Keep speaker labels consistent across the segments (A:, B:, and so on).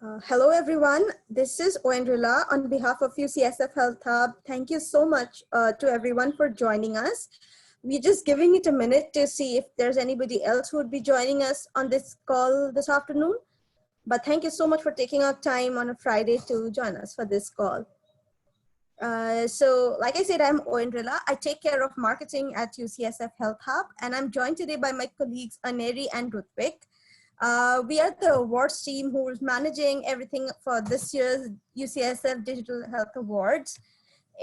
A: Hello, everyone. This is Oendrila on behalf of UCSF Health Hub. Thank you so much to everyone for joining us. We're just giving it a minute to see if there's anybody else who would be joining us on this call this afternoon. But thank you so much for taking out time on a Friday to join us for this call. So like I said, I'm Oendrila. I take care of marketing at UCSF Health Hub, and I'm joined today by my colleagues Aneri and Rutvik. We are the awards team who is managing everything for this year's UCSF Digital Health Awards.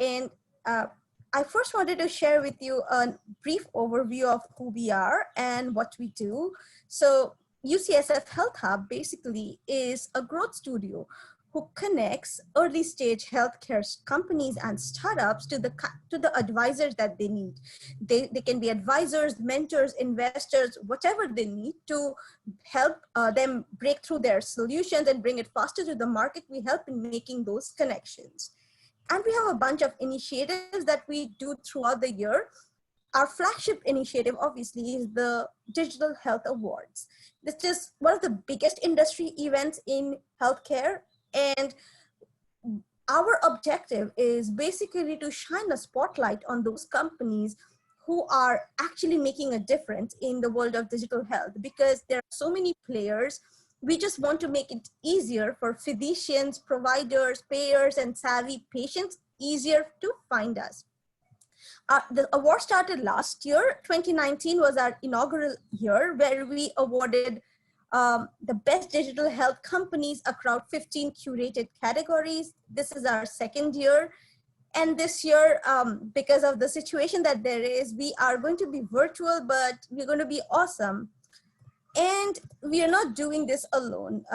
A: And I first wanted to share with you a brief overview of who we are and what we do. So UCSF Health Hub basically is a growth studio who connects early stage healthcare companies and startups to the advisors that they need. They can be advisors, mentors, investors, whatever they need to help them break through their solutions and bring it faster to the market. We help in making those connections. And we have a bunch of initiatives that we do throughout the year. Our flagship initiative, obviously, is the Digital Health Awards. This is one of the biggest industry events in healthcare. And our objective is basically to shine a spotlight on those companies who are actually making a difference in the world of digital health, because there are so many players. We just want to make it easier for physicians, providers, payers, and savvy patients easier to find us. The award started last year. 2019 was our inaugural year, where we awarded the best digital health companies across 15 curated categories. This is our second year. And this year, because of the situation that there is, we are going to be virtual, but we're going to be awesome. And we are not doing this alone.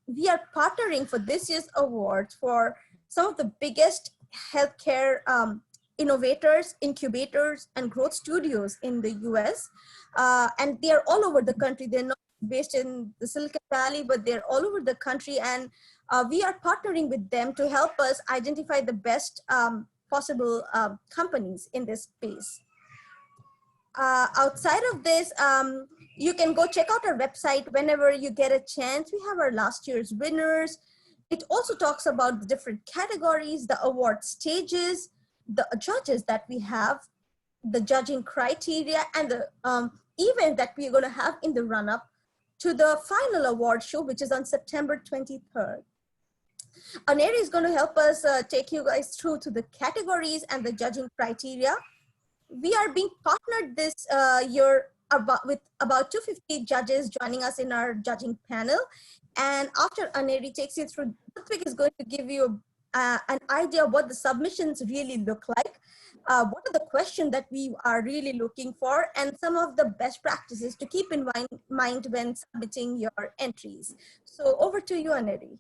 A: We are partnering for this year's awards for some of the biggest healthcare innovators, incubators, and growth studios in the US. And they are all over the country. They're not based in the Silicon Valley, but they're all over the country. And we are partnering with them to help us identify the best possible companies in this space. Outside of this, you can go check out our website whenever you get a chance. We have our last year's winners. It also talks about the different categories, the award stages, the judges that we have, the judging criteria, and the event that we're going to have in the run-up to the final award show, which is on September 23rd. Aneri is going to help us take you guys through to the categories and the judging criteria. We are being partnered this year with about 250 judges joining us in our judging panel. And after Aneri takes you through, Ludwig is going to give you an idea of what the submissions really look like, what are the questions that we are really looking for, and some of the best practices to keep in mind when submitting your entries. So over to you, Aneri.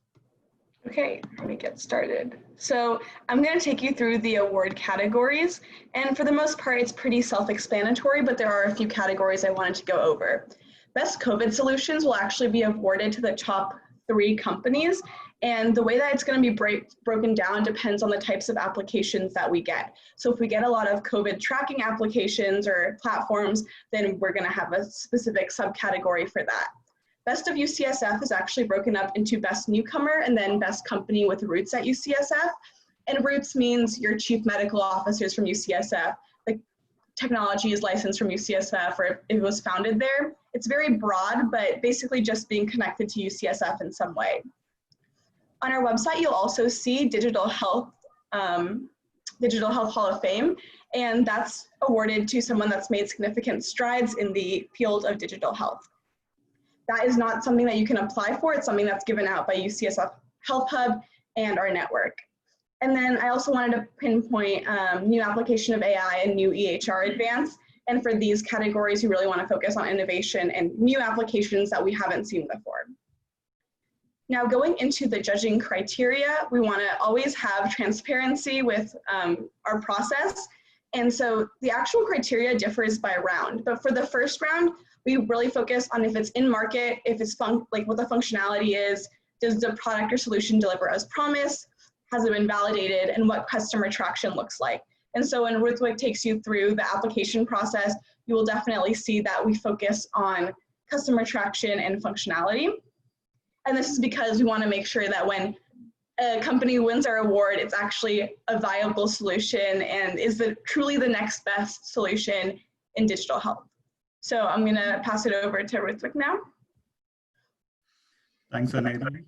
B: Okay, let me get started. So I'm going to take you through the award categories, and for the most part, it's pretty self-explanatory, but there are a few categories I wanted to go over. Best COVID solutions will actually be awarded to the top 3 companies, and the way that it's going to be broken down depends on the types of applications that we get. So if we get a lot of COVID tracking applications or platforms, then we're going to have a specific subcategory for that. Best of UCSF is actually broken up into best newcomer and then best company with roots at UCSF. And roots means your chief medical officers from UCSF. The technology is licensed from UCSF, or if it was founded there. It's very broad, but basically just being connected to UCSF in some way. On our website, you'll also see Digital Health Hall of Fame, and that's awarded to someone that's made significant strides in the field of digital health. That is not something that you can apply for. It's something that's given out by UCSF Health Hub and our network. And then I also wanted to pinpoint new application of AI and new EHR advance. And for these categories, we really want to focus on innovation and new applications that we haven't seen before. Now, going into the judging criteria, we want to always have transparency with our process. And so the actual criteria differs by round. But for the first round, we really focus on if it's in market, if it's like what the functionality is, does the product or solution deliver as promised, has it been validated, and what customer traction looks like. And so when Ruthwick takes you through the application process, you will definitely see that we focus on customer traction and functionality. And this is because we want to make sure that when a company wins our award, it's actually a viable solution and is truly the next best solution in digital health. So I'm going to pass it over to Ritwik now.
C: Thanks, Aneri.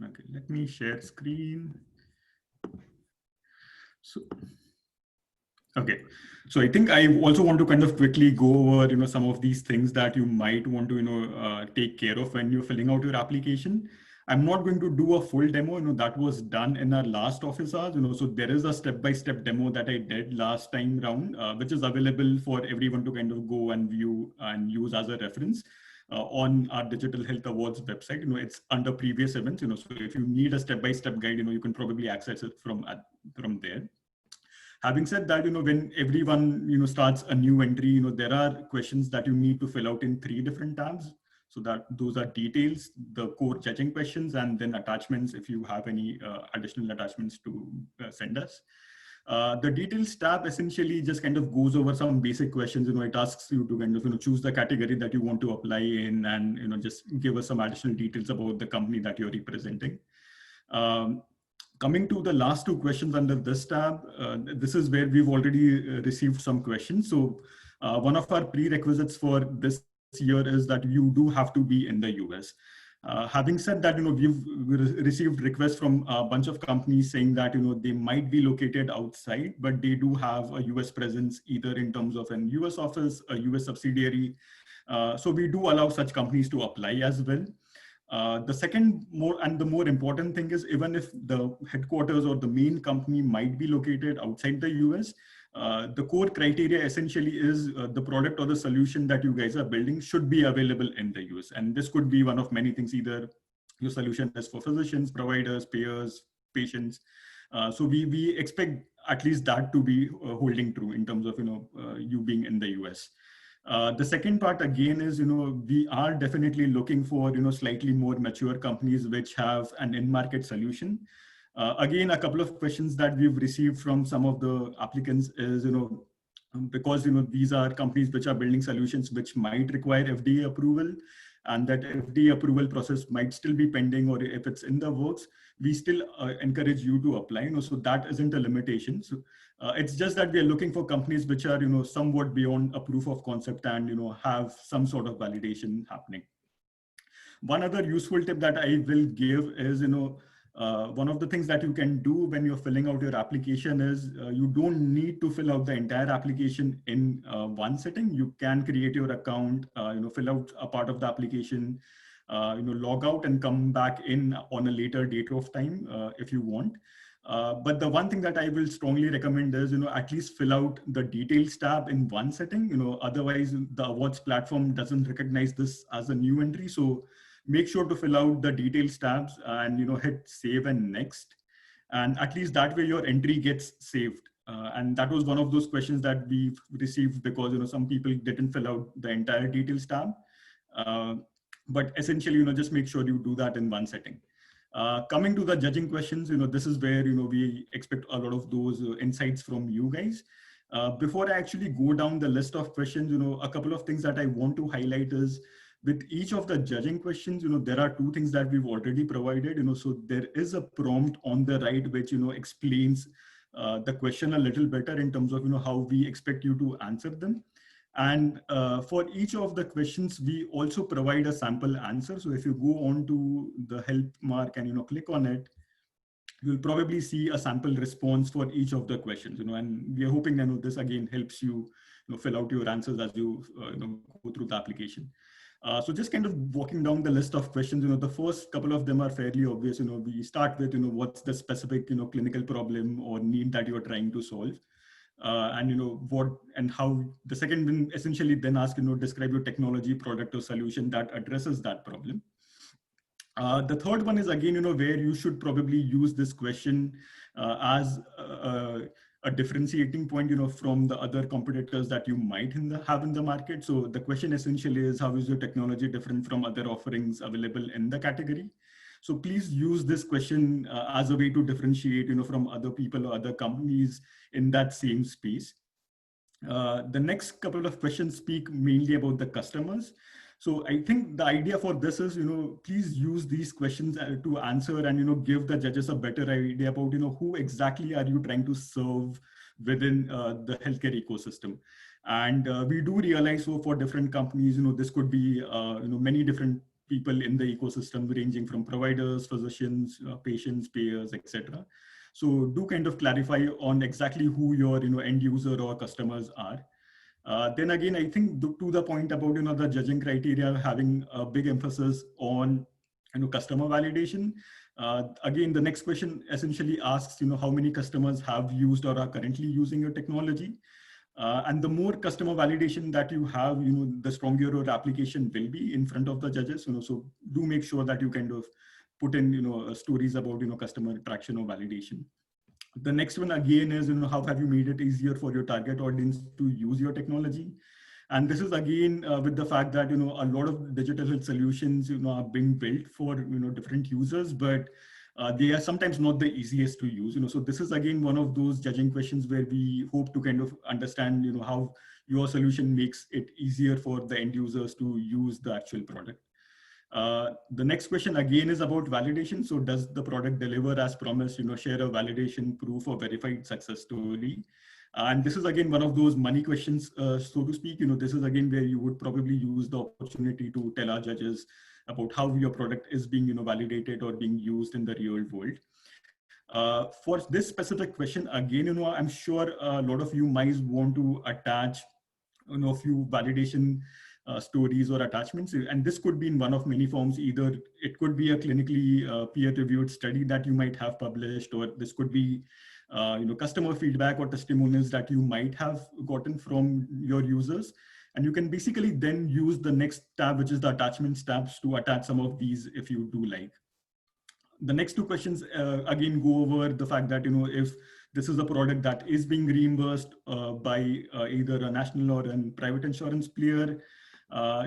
C: Okay, let me share screen. So, okay, so I think I also want to kind of quickly go over, some of these things that you might want to, take care of when you're filling out your application. I'm not going to do a full demo, that was done in our last office hours, so there is a step-by-step demo that I did last time round, which is available for everyone to kind of go and view and use as a reference. On our Digital Health Awards website, it's under previous events, so if you need a step-by-step guide, you can probably access it from there. Having said that, when everyone, starts a new entry, there are questions that you need to fill out in 3 different tabs. So that those are details, the core judging questions, and then attachments if you have any additional attachments to send us. The details tab essentially just kind of goes over some basic questions. It asks you to kind of choose the category that you want to apply in, and just give us some additional details about the company that you're representing. Coming to the last 2 questions under this tab, this is where we've already received some questions. So one of our prerequisites for this year is that you do have to be in the US. Having said that, we've received requests from a bunch of companies saying that, they might be located outside, but they do have a US presence, either in terms of an US office, a US subsidiary. So we do allow such companies to apply as well. The second the more important thing is, even if the headquarters or the main company might be located outside the US, the core criteria essentially is the product or the solution that you guys are building should be available in the US. And this could be one of many things. Either your solution is for physicians, providers, payers, patients. So we expect at least that to be holding true in terms of you being in the US. The second part again is, we are definitely looking for, slightly more mature companies which have an in-market solution. Again, a couple of questions that we've received from some of the applicants is, because, these are companies which are building solutions which might require FDA approval, and that FDA approval process might still be pending, or if it's in the works, we still encourage you to apply. So that isn't a limitation. So it's just that we are looking for companies which are, somewhat beyond a proof of concept and, have some sort of validation happening. One other useful tip that I will give is, one of the things that you can do when you're filling out your application is you don't need to fill out the entire application in one sitting. You can create your account, fill out a part of the application, log out and come back in on a later date of time if you want. But the one thing that I will strongly recommend is, at least fill out the details tab in one setting. Otherwise the awards platform doesn't recognize this as a new entry. So make sure to fill out the details tabs and, hit save and next. And at least that way your entry gets saved. And that was one of those questions that we've received because, some people didn't fill out the entire details tab. But essentially, just make sure you do that in one setting. Coming to the judging questions, this is where, we expect a lot of those insights from you guys. Before I actually go down the list of questions, a couple of things that I want to highlight is, with each of the judging questions, there are 2 things that we've already provided, so there is a prompt on the right, which, explains the question a little better in terms of, how we expect you to answer them. And for each of the questions, we also provide a sample answer. So if you go on to the help mark and, click on it, you'll probably see a sample response for each of the questions, and we are hoping that this again helps you, fill out your answers as you, go through the application. So just kind of walking down the list of questions, the first couple of them are fairly obvious. We start with, what's the specific, clinical problem or need that you're trying to solve. And, what and how. The second one essentially then ask, describe your technology, product or solution that addresses that problem. The third one is again, where you should probably use this question as a differentiating point, from the other competitors that you might have in the market. So the question essentially is, how is your technology different from other offerings available in the category? So please use this question as a way to differentiate, from other people or other companies in that same space. The next couple of questions speak mainly about the customers. So I think the idea for this is, please use these questions to answer and, give the judges a better idea about, who exactly are you trying to serve within the healthcare ecosystem. And we do realize, so for different companies, this could be, many different people in the ecosystem, ranging from providers, physicians, patients, payers, etc. So do kind of clarify on exactly who your, end user or customers are. Then again, I think to the point about, the judging criteria having a big emphasis on, customer validation. Again, the next question essentially asks, how many customers have used or are currently using your technology. And the more customer validation that you have, the stronger your application will be in front of the judges. So do make sure that you kind of put in, stories about, customer traction or validation. The next one again is, how have you made it easier for your target audience to use your technology? And this is again with the fact that, a lot of digital health solutions, are being built for, different users, but they are sometimes not the easiest to use. So this is again one of those judging questions where we hope to kind of understand, how your solution makes it easier for the end users to use the actual product. The next question again is about validation. So does the product deliver as promised, share a validation proof or verified success story? And this is again one of those money questions, so to speak. This is again where you would probably use the opportunity to tell our judges about how your product is being, validated or being used in the real world. For this specific question, again, I'm sure a lot of you might want to attach, a few validation stories or attachments. And this could be in one of many forms. Either it could be a clinically peer-reviewed study that you might have published, or this could be customer feedback or testimonials that you might have gotten from your users. And you can basically then use the next tab, which is the attachments tabs, to attach some of these if you do like. The next two questions again go over the fact that, if this is a product that is being reimbursed by either a national or a private insurance player,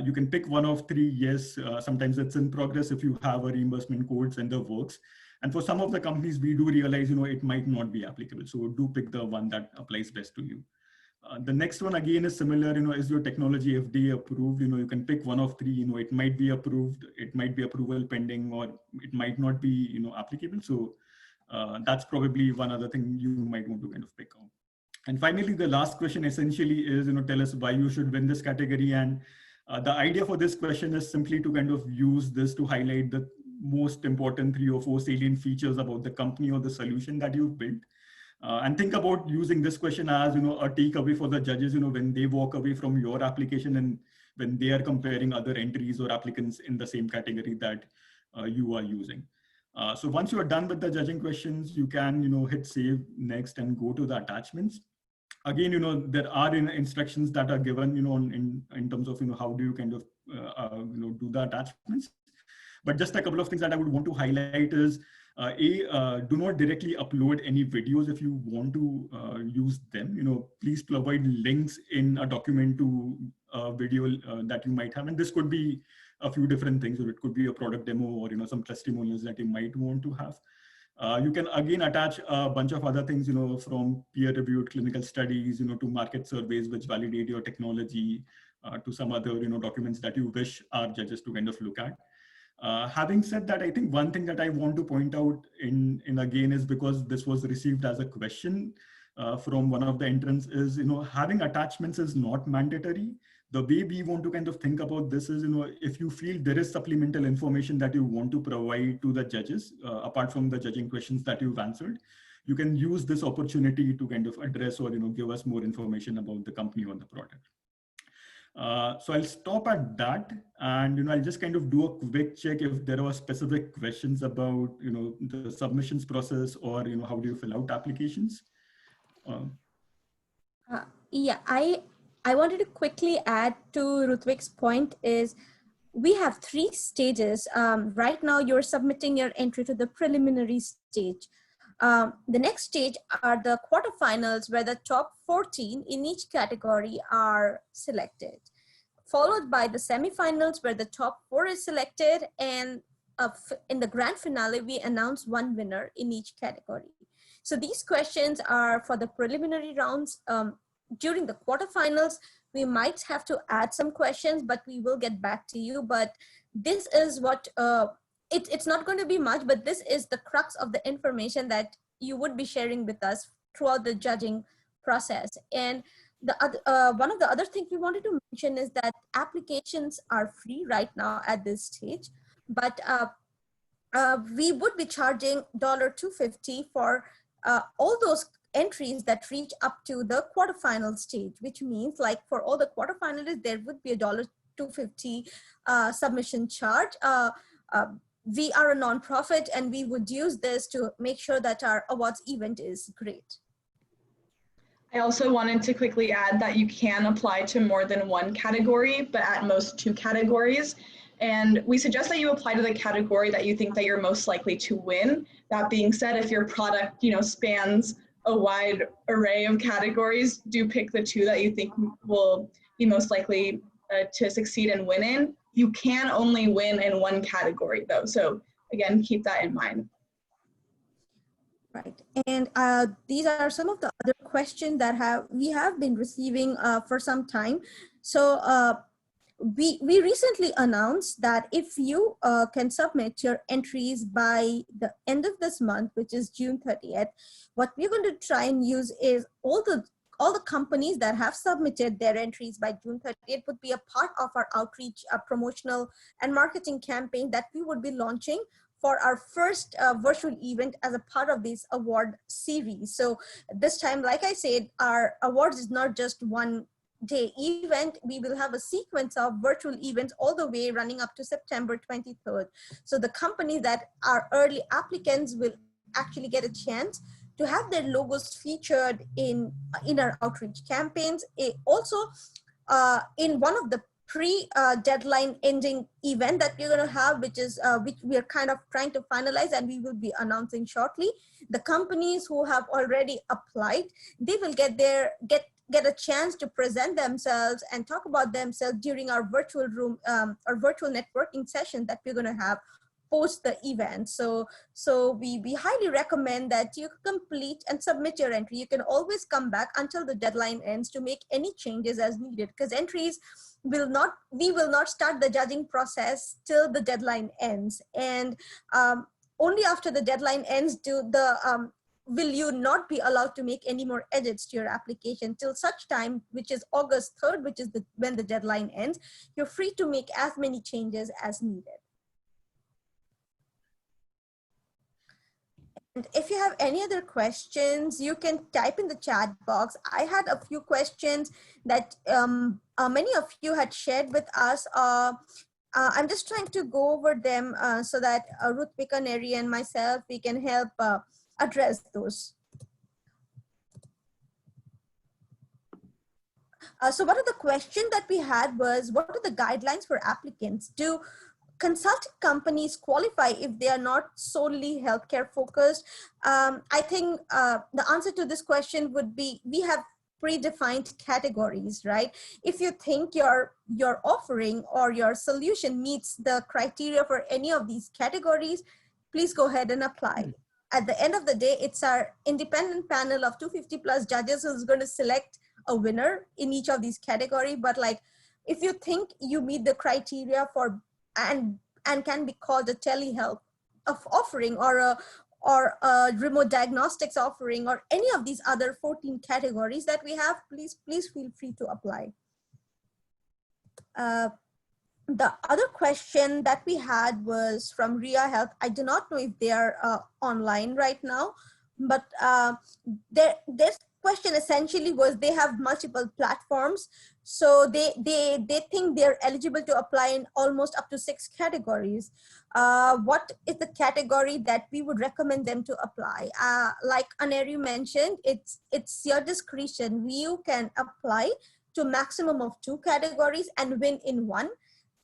C: you can pick one of three. Yes, sometimes it's in progress if you have a reimbursement codes and the works. And for some of the companies, we do realize, it might not be applicable. So do pick the one that applies best to you. The next one again is similar, is your technology FDA approved? You can pick one of three, it might be approved, it might be approval pending, or it might not be, applicable. So that's probably one other thing you might want to kind of pick on. And finally, the last question essentially is, tell us why you should win this category. And the idea for this question is simply to kind of use this to highlight the most important 3 or 4 salient features about the company or the solution that you've built. And think about using this question as, a takeaway for the judges, when they walk away from your application and when they are comparing other entries or applicants in the same category that you are using. So once you are done with the judging questions, you can, hit save next and go to the attachments. Again, there are instructions that are given, in terms of, how do you kind of, do the attachments. But just a couple of things that I would want to highlight is, do not directly upload any videos if you want to use them. Please provide links in a document to a video that you might have. And this could be a few different things, or it could be a product demo or, some testimonials that you might want to have. You can again attach a bunch of other things, from peer-reviewed clinical studies, to market surveys which validate your technology, to some other, documents that you wish our judges to kind of look at. Having said that, I think one thing that I want to point out in again is, because this was received as a question from one of the entrants, is, having attachments is not mandatory. The way we want to kind of think about this is, if you feel there is supplemental information that you want to provide to the judges, apart from the judging questions that you've answered, you can use this opportunity to kind of address or, give us more information about the company or the product. So I'll stop at that, and I'll just kind of do a quick check if there are specific questions about the submissions process, or how do you fill out applications.
A: Yeah, I wanted to quickly add to Rutvik's point is, we have 3 stages. Right now you're submitting your entry to the preliminary stage. The next stage are the quarterfinals, where the top 14 in each category are selected, followed by the semifinals, where the top 4 is selected, and in the grand finale, we announce 1 winner in each category. So these questions are for the preliminary rounds. During the quarterfinals, we might have to add some questions, but we will get back to you. But this is what, it's not going to be much, but this is the crux of the information that you would be sharing with us throughout the judging process. And the other, one of the other things we wanted to mention is that applications are free right now at this stage, but we would be charging $250 for all those entries that reach up to the quarterfinal stage, which means like for all the quarterfinalists, there would be a $250 submission charge. We are a nonprofit and we would use this to make sure that our awards event is great.
B: I also wanted to quickly add that you can apply to more than one category, but at most 2 categories. And we suggest that you apply to the category that you think that you're most likely to win. That being said, if your product, spans a wide array of categories, do pick the 2 that you think will be most likely to succeed and win in. You can only win in 1 category though. So again, keep that in mind.
A: Right, and these are some of the other questions that we have been receiving for some time. So we recently announced that if you can submit your entries by the end of this month, which is June 30th, what we're going to try and use is all the companies that have submitted their entries by June 30th would be a part of our outreach, promotional and marketing campaign that we would be launching for our first virtual event as a part of this award series. So this time, like I said, our awards is not just one day event. We will have a sequence of virtual events all the way running up to September 23rd. So the companies that are early applicants will actually get a chance to have their logos featured in our outreach campaigns. Also, in one of the pre-deadline ending event that we're going to have, which we are kind of trying to finalize and we will be announcing shortly. The companies who have already applied, they will get a chance to present themselves and talk about themselves during our virtual room or virtual networking session that we're going to have post the event. So we highly recommend that you complete and submit your entry. You can always come back until the deadline ends to make any changes as needed, because entries we will not start the judging process till the deadline ends. And only after the deadline ends will you not be allowed to make any more edits to your application till such time, which is August 3rd, which is when the deadline ends. You're free to make as many changes as needed. And if you have any other questions, you can type in the chat box. I had a few questions that many of you had shared with us. I'm just trying to go over them so that Ruth Picaneri and myself, we can help address those. So one of the questions that we had was, what are the guidelines for applicants? Do consulting companies qualify if they are not solely healthcare focused? I think the answer to this question would be, we have predefined categories, right? If you think your offering or your solution meets the criteria for any of these categories, please go ahead and apply. At the end of the day, it's our independent panel of 250 plus judges who's going to select a winner in each of these categories. But like, if you think you meet the criteria for and can be called a telehealth offering or a remote diagnostics offering or any of these other 14 categories that we have, please feel free to apply. The other question that we had was from Ria Health. I do not know if they are online right now, but this question essentially was, they have multiple platforms. So they think they're eligible to apply in almost up to 6 categories. What is the category that we would recommend them to apply? Like Aneri mentioned, it's your discretion. You can apply to maximum of 2 categories and win in 1.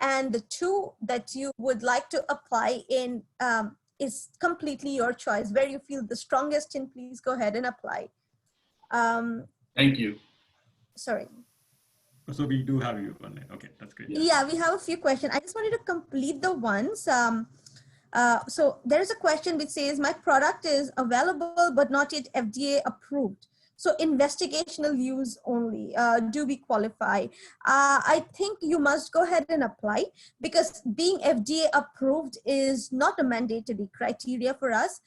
A: And the 2 that you would like to apply in is completely your choice. Where you feel the strongest in, please go ahead and apply.
D: Thank you.
A: Sorry.
C: So we do have you on it. Okay, that's great.
A: Yeah, we have a few questions. I just wanted to complete the ones. So there's a question which says, my product is available but not yet FDA approved. So investigational use only, do we qualify? I think you must go ahead and apply, because being FDA approved is not a mandatory criteria for us.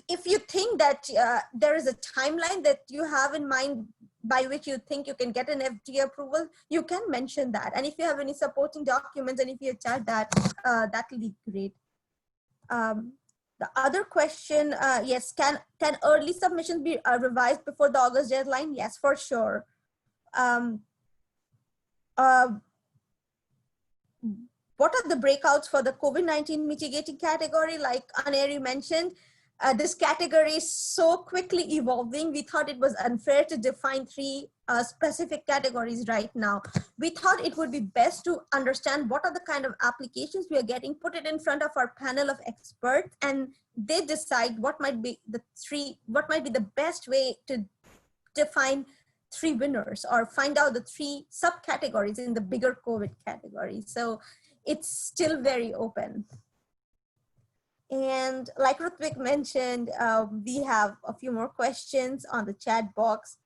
A: If you think that there is a timeline that you have in mind by which you think you can get an FDA approval, you can mention that. And if you have any supporting documents and if you attach that, that will be great. The other question, yes, can early submissions be revised before the August deadline? Yes, for sure. What are the breakouts for the COVID-19 mitigating category? Like Aneri mentioned, this category is so quickly evolving. We thought it was unfair to define three specific categories right now. We thought it would be best to understand what are the kind of applications we are getting, put it in front of our panel of experts, and they decide what might be the best way to define three winners or find out the three subcategories in the bigger COVID category. So it's still very open. And like Rutvik mentioned, we have a few more questions on the chat box.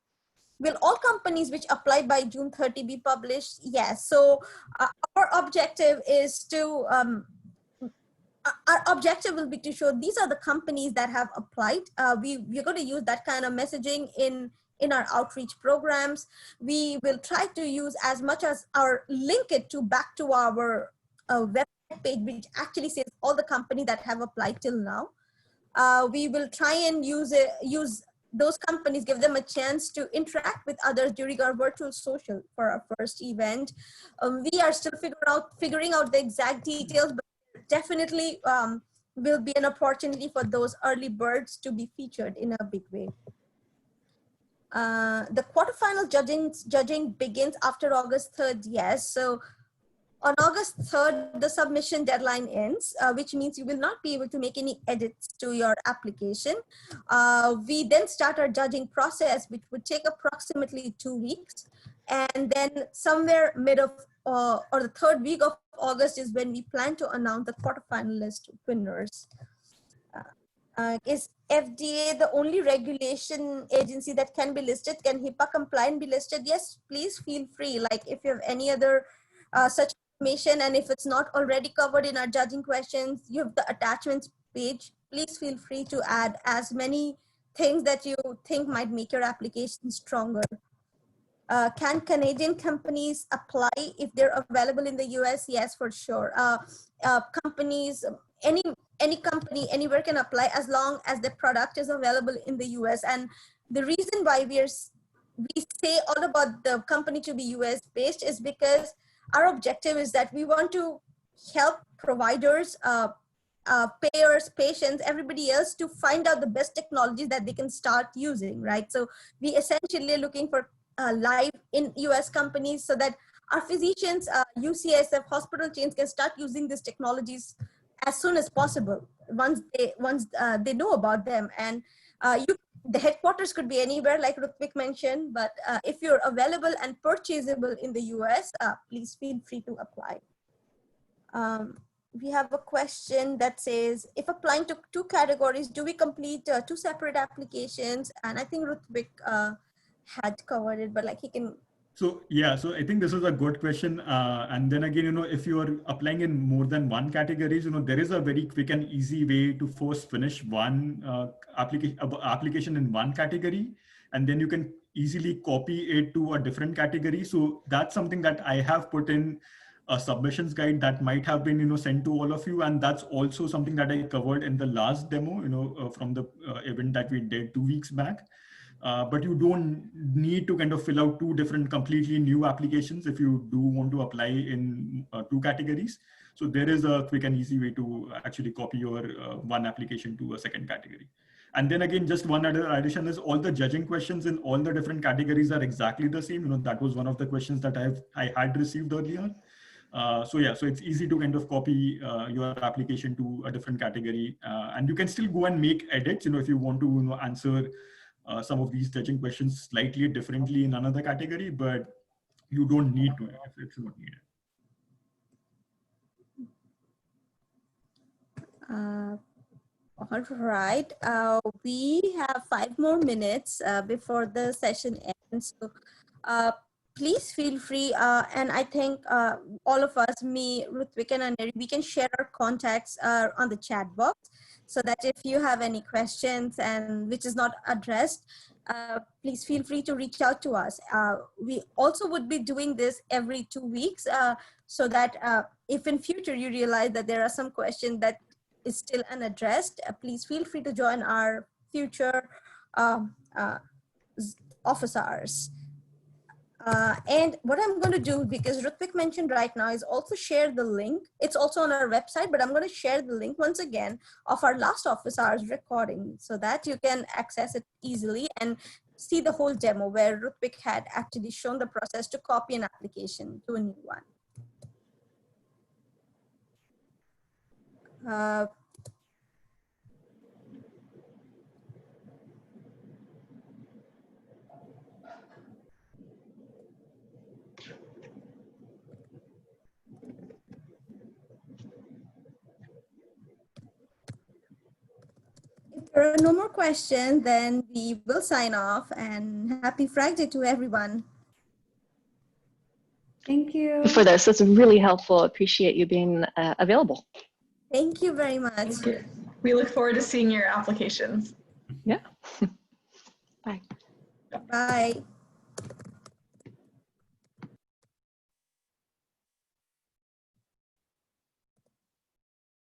A: Will all companies which apply by June 30 be published? Yes. So our objective is to, our objective will be to show these are the companies that have applied. We're going to use that kind of messaging in our outreach programs. We will try to use as much as our link it to back to our website page, which actually says all the companies that have applied till now. We will try and use those companies, give them a chance to interact with others during our virtual social for our first event. We are still figuring out the exact details, but definitely will be an opportunity for those early birds to be featured in a big way. The quarterfinal judging begins after August 3rd, yes. So on August 3rd, the submission deadline ends, which means you will not be able to make any edits to your application. We then start our judging process, which would take approximately 2 weeks. And then somewhere mid of, or the third week of August is when we plan to announce the quarterfinalist winners. Is FDA the only regulation agency that can be listed? Can HIPAA compliant be listed? Yes, please feel free. Like if you have any other such information, and if it's not already covered in our judging questions, you have the attachments page. Please feel free to add as many things that you think might make your application stronger. Can Canadian companies apply if they're available in the US? Yes, for sure. Companies, any company anywhere can apply as long as the product is available in the US. And the reason why we say all about the company to be US based is because our objective is that we want to help providers, payers, patients, everybody else to find out the best technologies that they can start using, right? So we essentially are looking for live in US companies so that our physicians, UCSF hospital chains can start using these technologies as soon as possible once they know about them. And the headquarters could be anywhere, like Rutvik mentioned, but if you're available and purchasable in the US, please feel free to apply. We have a question that says, if applying to 2 categories, do we complete 2 separate applications? And I think Rutvik had covered it, but like he can.
C: So yeah, so I think this is a good question. And then again, if you are applying in more than one categories, there is a very quick and easy way to first finish one application in one category, and then you can easily copy it to a different category. So that's something that I have put in a submissions guide that might have been, sent to all of you. And that's also something that I covered in the last demo, from the event that we did 2 weeks back. But you don't need to kind of fill out 2 different completely new applications if you do want to apply in 2 categories. So there is a quick and easy way to actually copy your one application to a second category. And then again, just one other addition is all the judging questions in all the different categories are exactly the same. That was one of the questions that I had received earlier. So yeah, so it's easy to kind of copy your application to a different category, and you can still go and make edits, if you want to answer some of these judging questions slightly differently in another category, but you don't need to if it's not needed.
A: All right. We have 5 more minutes before the session ends. So please feel free. And I think all of us, me, Rutvik and Aneri, we can share our contacts on the chat box so that if you have any questions and which is not addressed, please feel free to reach out to us. We also would be doing this every 2 weeks so that if in future you realize that there are some questions that is still unaddressed, please feel free to join our future office hours. And what I'm going to do, because Rutvik mentioned right now, is also share the link. It's also on our website, but I'm going to share the link once again of our last office hours recording so that you can access it easily and see the whole demo where Rutvik had actually shown the process to copy an application to a new one. If there are no more questions, then we will sign off, and happy Friday to everyone.
E: Thank you.
F: For this. It's really helpful. Appreciate you being available.
A: Thank you very much.
B: Thank you. We look forward to seeing your applications.
F: Yeah. Bye.
A: Bye.